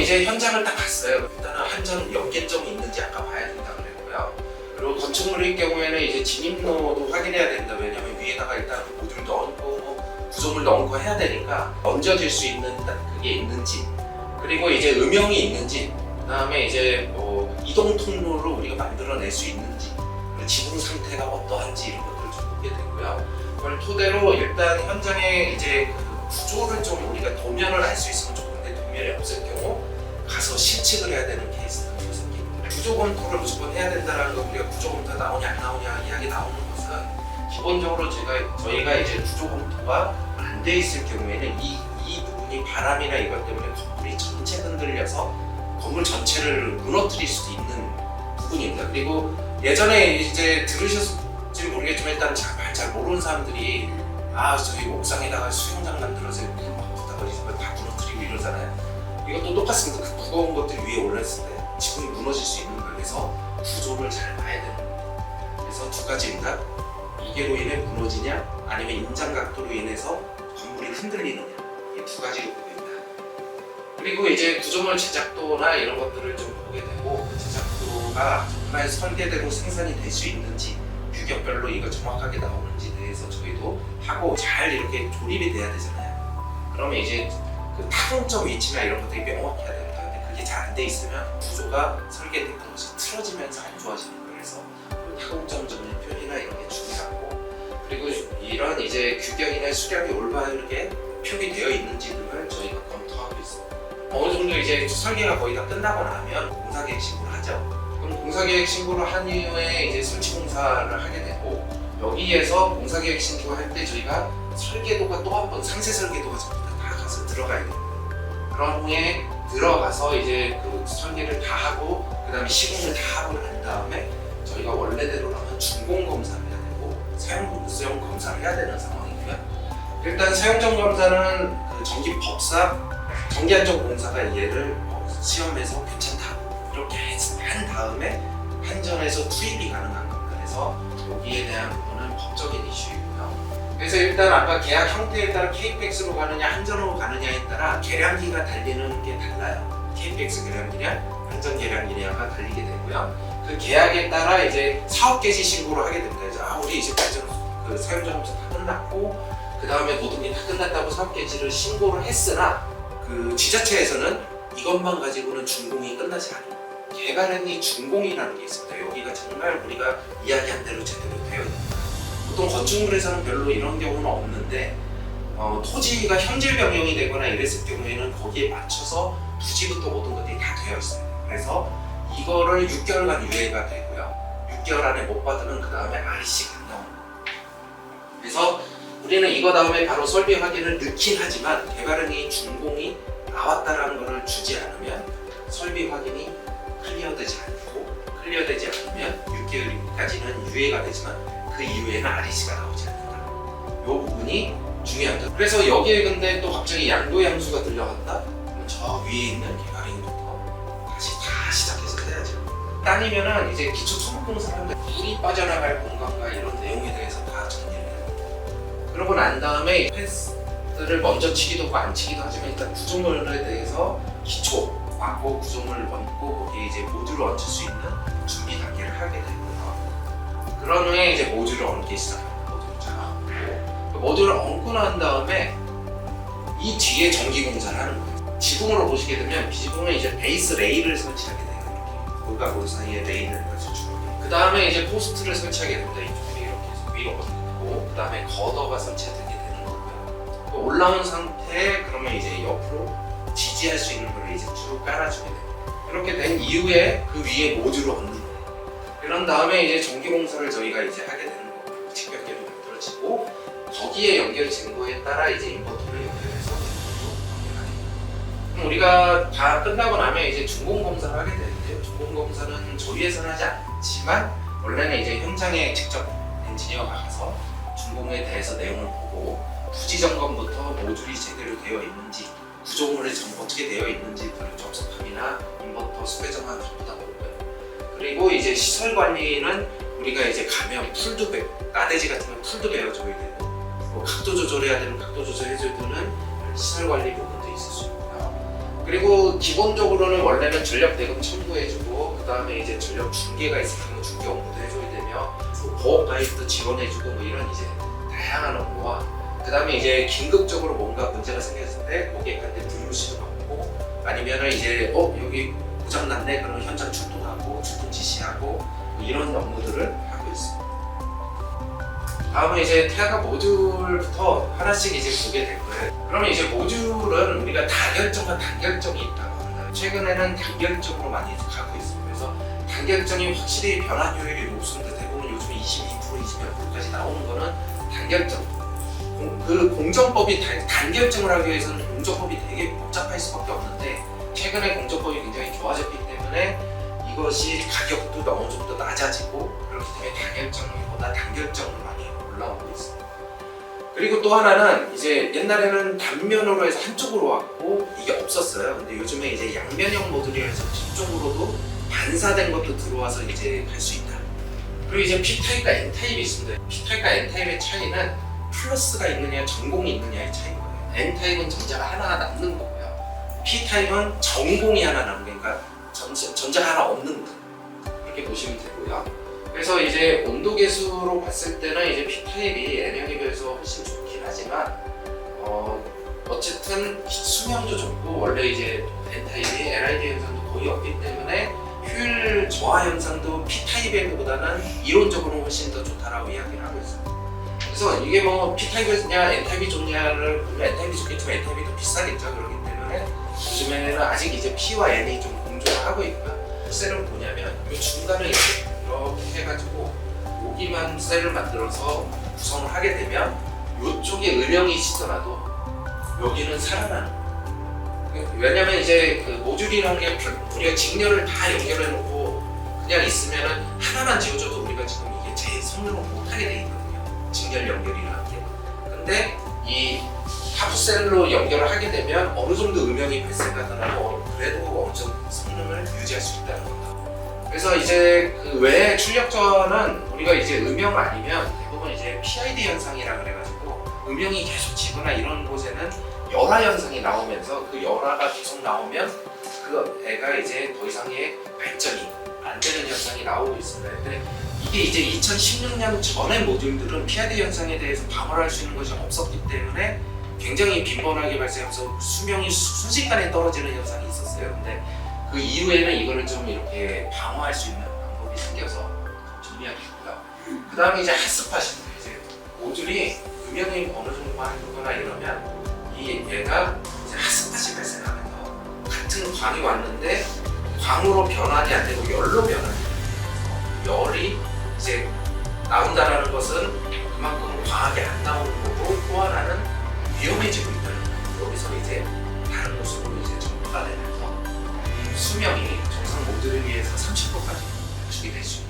이제 현장을 딱 갔어요. 일단은 한전 연계점이 있는지 아까 봐야 된다 그랬고요. 그리고 건축물일 경우에는 이제 진입로도 확인해야 된다. 왜냐면 위에다가 일단 모듈 넣고 구조물 넣고 해야 되니까 얹어질 수 있는 그게 있는지, 그리고 이제 음영이 있는지, 그 다음에 이제 이동 통로를 우리가 만들어낼 수 있는지, 그리고 지붕 상태가 어떠한지 이런 것들을 좀 보게 되고요. 그걸 토대로 일단 현장에 이제 그 구조를 좀 우리가 도면을 알 수 있으면 좋은데, 도면이 없을 경우 가서 실측을 해야 되는 케이스가 좀 생깁니다. 구조 검토를 무조건 해야 된다는 거, 우리가 구조 검토가 나오냐 안 나오냐 이야기 나오는 것은 기본적으로 저희가 이제 구조 검토가 안 돼 있을 경우에는 이 부분이 바람이나 이것 때문에 건물이 전체 흔들려서 건물 전체를 무너뜨릴 수도 있는 부분입니다. 그리고 예전에 이제 들으셨을지 모르겠지만 일단 잘 모르는 사람들이 저희 옥상에다가 수영장 만들어서 막 부다버리고 다 무너뜨리고 이러잖아요. 이것도 똑같습니다. 그 무거운 것들 위에 올랐을 때 지붕이 무너질 수 있는 거예요. 그래서 구조를 잘 봐야 되는 거예요. 그래서 두 가지입니다. 이게로 인해 무너지냐 아니면 인장 각도로 인해서 건물이 흔들리느냐, 이 두 가지로 보입니다. 그리고 이제 구조물 제작도나 이런 것들을 좀 보게 되고, 제작도가 정말 설계되고 생산이 될 수 있는지, 규격별로 이거 정확하게 나오는지에 대해서 저희도 하고 잘 이렇게 조립이 돼야 되잖아요. 그러면 이제 그 타공점 위치나 이런 것들이 명확해야 됩니다. 근데 그게 잘 안 돼 있으면 구조가 설계됐던 것이 틀어지면서 안 좋아지는 거예요. 그래서 그 타공점 표기나 이런 게 중요하고, 그리고 이런 이제 규격이나 수량이 올바르게 표기되어 있는지 등을 저희가 검토하고 있습니다. 어느 정도 이제 설계가 거의 다 끝나고 나면 공사계획 신고를 하죠. 그럼 공사계획 신고를 한 이후에 이제 설치 공사를 하게 되고, 여기에서 공사계획 신고할 때 저희가 설계도가 또 한 번 상세 설계도가 전부 다 가서 들어가야 돼요. 그런 후에 들어가서 이제 그 설계를 다 하고, 그 다음에 시공을 다 하고 난 다음에 저희가 원래대로라면 준공 검사를 해야 되고 사용 검사를 해야 되는 상황이고요. 일단 사용전 검사는 그 전기 법사, 전기 안전 공사가 얘를 시험에서 괜찮다 이렇게 한 다음에 한전에서 투입이 가능한 겁니다. 그래서 여기에 대한 부분은 법적인 이슈이고요. 그래서 일단 아까 계약 형태에 따라 KPX로 가느냐 한전으로 가느냐에 따라 계량기가 달리는 게 달라요. KPX 계량기냐 한전 계량기냐가 달리게 되고요. 그 계약에 따라 이제 사업 개시 신고를 하게 됩니다. 우리 이제 그 사용자 검사 다 끝났고 그 다음에 모든 게 다 끝났다고 사업 개시를 신고를 했으나, 그 지자체에서는 이것만 가지고는 준공이 끝나지 않아요. 개발행위 준공이라는 게 있습니다. 여기가 정말 우리가 이야기한 대로 제대로 되어 있습니다. 보통 건축물에서는 별로 이런 경우는 없는데, 토지가 현질 변경이 되거나 이랬을 경우에는 거기에 맞춰서 부지부터 모든 것들이 다 되어 있어요. 그래서 이거를 6개월간 유예가 되고요. 6개월 안에 못 받으면 그 다음에 REC가 나옵니다. 그래서 우리는 이거 다음에 바로 설비 확인을 넣긴 하지만, 개발행위 준공이 나왔다라는 것을 주지 않으면 설비 확인이 클리어되지 않으면 6개월까지는 유예가 되지만 그 이후에는 REC가 나오지 않는다. 이 부분이 중요합니다. 그래서 여기에 근데 또 갑자기 양도 양수가 들려간다? 그러면 저 위에 있는 개발행위부터 다시 다 시작해서 해야죠. 땅이면은 이제 기초 토목공사를 하는데 물이 빠져나갈 공간과 이런 내용에 대해서 다 정리를 해요. 그러고 난 다음에 펜스를 먼저 치기도 하고 안 치기도 하지만, 일단 구조물에 대해서 기초 막고 구조물을 얹고 거기에 이제 모듈을 얹을 수 있는 준비 단계를 하게 되고요. 그런 후에 이제 모듈을 얹기 시작합니다. 모듈을 쫙 얹고, 모듈을 얹고 난 다음에 이 뒤에 전기 공사를 하는 거예요. 지붕으로 보시게 되면 지붕은 이제 베이스 레일을 설치하게 돼요. 골과 골 사이에 레일을 설치하고, 그 다음에 이제 포스트를 설치하게 됩니다. 이쪽에 이렇게 해서 위로 얹고, 그 다음에 거더가 설치되게 되는 거고요. 올라온 상태에 그러면 이제 옆으로 지지할 수 있는 걸 이제 쭉 깔아주게 돼요. 이렇게 된 이후에 그 위에 모듈을 얹는 거예요. 그런 다음에 이제 전기 공사를 저희가 이제 하게 되는 거고, 직결계로 만들어지고, 거기에 연결된 거에 따라 이제 인버터를 연결해서 연결하게 돼요. 우리가 다 끝나고 나면 이제 준공 검사를 하게 되는데요. 준공 검사는 저희에서는 하지 않지만 원래는 이제 현장에 직접 엔지니어가 가서 준공에 대해서 내용을 보고, 부지 점검부터 모듈이 제대로 되어 있는지, 구조물이 어떻게 되어 있는지 접속함이나 인버터 수배정화 전부 다 보고요. 그리고 이제 시설 관리는 우리가 이제 가면 풀도 배, 나대지 같은 건 풀도 배워줘야 되고, 각도 조절해야 되는 각도 조절해줘야 되는 시설 관리 부분도 있을 수 있고요. 그리고 기본적으로는 원래는 전력 대금 청구해주고 그 다음에 이제 전력 중계가 있으면 중계 업무도 해줘야 되며 보험 가입도 지원해주고 뭐 이런 이제 다양한 업무와 그 다음에 이제 긴급적으로 뭔가 문제가 생겼을 때 고객한테 VOC도 받고 아니면은 이제 여기 고장 났네 그러면 현장 출동하고 출동 지시하고 뭐 이런 업무들을 하고 있습니다. 다음은 이제 태아가 모듈부터 하나씩 이제 보게 될 거예요. 그러면 이제 모듈은 우리가 다결정과 단결정이 있다고 합니다. 최근에는 단결정으로 많이 가고 있습니다. 그래서 단결정이 확실히 변환 효율이 높습니다. 대부분 요즘에 22%, 20%까지 나오는 거는 단결정. 그 공정법이 단결정을 하기 위해서는 공정법이 되게 복잡할 수밖에 없는데 최근에 공정법이 굉장히 좋아졌기 때문에 이것이 가격도 어느 정도 낮아지고 그렇기 때문에 다결정보다 단결정으로 많이 올라오고 있습니다. 그리고 또 하나는 이제 옛날에는 단면으로 해서 한쪽으로 왔고 이게 없었어요. 근데 요즘에 이제 양면형 모듈이라서 뒤쪽으로도 반사된 것도 들어와서 이제 할 수 있다. 그리고 이제 P타입과 N타입이 있습니다. P타입과 N타입의 차이는 플러스가 있느냐 전공이 있느냐의 차이인 거예요. N타입은 전자가 하나 남는 거고요. P타입은 전공이 하나 남는 거니까 전자가 하나 없는 거. 그렇게 보시면 되고요. 그래서 이제 온도 계수로 봤을 때는 이제 P타입이 N형에 비해서 훨씬 좋긴 하지만 어쨌든 수명도 좋고 원래 이제 N타입이 LID 현상도 거의 없기 때문에 효율 저하 현상도 P타입보다는 이론적으로는 훨씬 더 좋다라고 이야기를 하고 있습니다. 그래서 이게 뭐 P타입이냐 N타입이 좋냐를 보면 N타입이 좋겠지만 N타입이 더 비싸겠죠. 그렇기 때문에 요즘에는 아직 이제 P와 N이 좀 공존을 하고 있고요. 셀은 뭐냐면 이 중간에 이렇게 해가지고 여기만 셀을 만들어서 구성을 하게 되면 이쪽에 음영이시더라도 여기는 살아나는 거예요. 왜냐면 이제 그 모듈이라는 게 우리가 직렬을 다 연결해 놓고 그냥 있으면은 하나만 지워줘도 우리가 지금 이게 제 손으로 못하게 돼 있거든요. 직렬 연결이라는 게. 근데 이 하프셀로 연결을 하게 되면 어느 정도 음영이 발생하더라도 그래도 어느 정도 성능을 유지할 수 있다는 겁니다. 그래서 이제 그 외 출력전은 우리가 이제 음영 아니면 대부분 이제 PID 현상이라 그래가지고 음영이 계속 지거나 이런 곳에는 열화 현상이 나오면서 그 열화가 계속 나오면 그 애가 이제 더 이상의 발전이 안 되는 현상이 나오고 있습니다. 근데 이게 이제 2016년 전의 모듈들은 PID 현상에 대해서 방어할 수 있는 것이 없었기 때문에 굉장히 빈번하게 발생해서 수명이 순식간에 떨어지는 현상이 있었어요. 근데 그 이후에는 이거를 좀 이렇게 방어할 수 있는 방법이 생겨서 정리하게 됐고요. 그 다음에 이제 핫스팟입니다. 이제 모듈이 음영이 어느 정도만 하거나 이러면 이 얘가 이제 핫스팟이 발생하면서 같은 광이 왔는데 광으로 변환이 안 되고 열로 변환이 돼요. 열이 이제 나온다라는 것은 그만큼 광하게 안 나오는 거고 또 하나는 위험해지고 있다는 거예요. 여기서 이제 다른 모습으로 이제 전파가 되면서 수명이 정상 모듈에 비해서 30%까지 단축이 될 수 있는